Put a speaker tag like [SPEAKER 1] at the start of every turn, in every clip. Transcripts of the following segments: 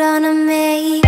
[SPEAKER 1] on to me.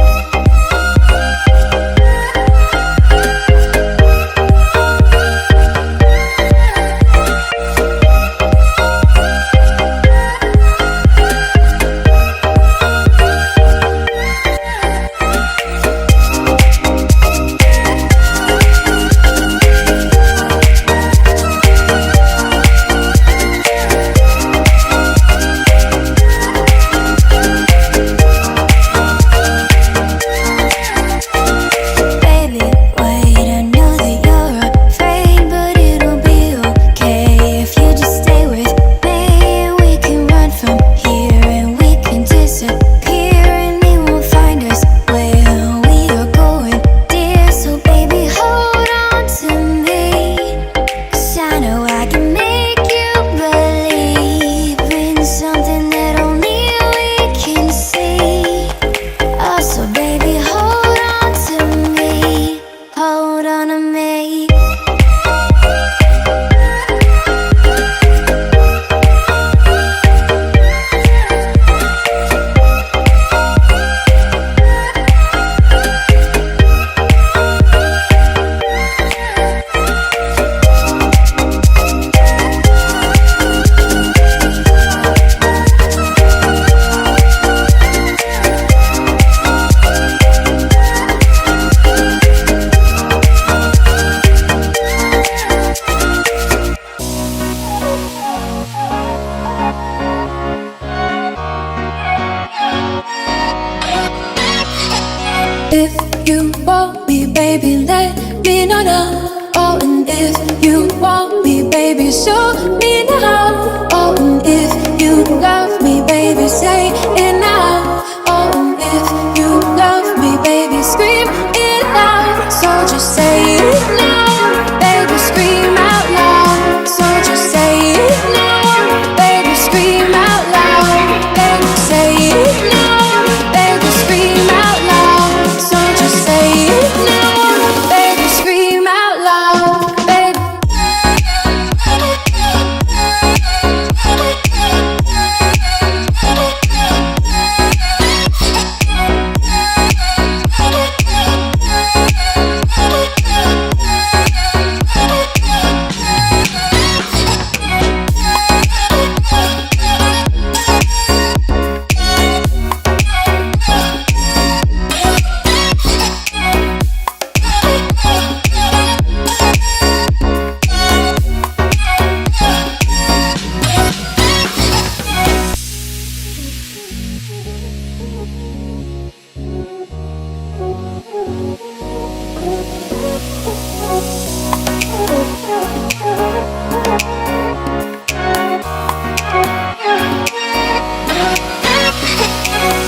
[SPEAKER 2] If you want me, baby, let me know now. Oh, and if you want me, baby, show me now. Oh, and if you love me, baby, say it now. Oh, and if you love me, baby, scream it out. So just say it now, baby, scream out loud. So just say it now, baby, scream out loud. Baby, say it now, baby, scream out loud. So just say it now, baby, scream out loud, baby.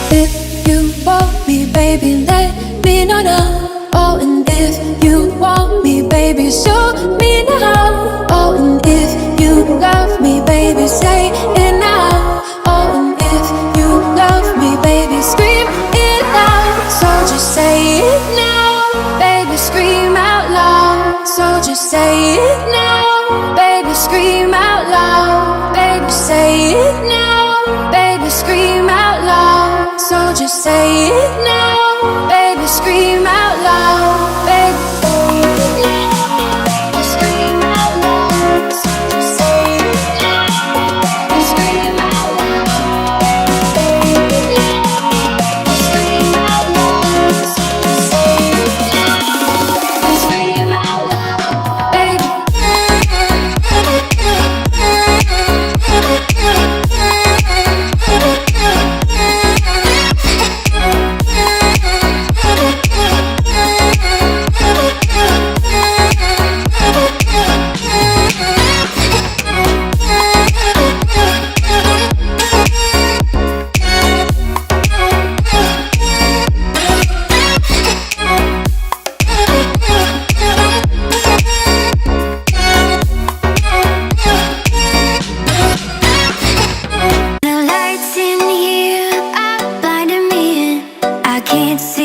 [SPEAKER 2] If you want me, baby, let me know now. Oh, and if you want me, baby, show me now. Oh, and if you love me, baby, say it now. Oh, and if you love me, baby, scream it out. So just say it now, baby, scream out loud. So just say it now, baby, scream out loud. Baby, say it now, baby, scream out loud. So just say it now, baby, scream out loud, baby. Baby, scream out loud. So just say it now, baby, scream out loud, baby. Scream out loud. So just say it now, baby, scream out loud, baby.
[SPEAKER 1] The lights in here are blinding me in. I can't see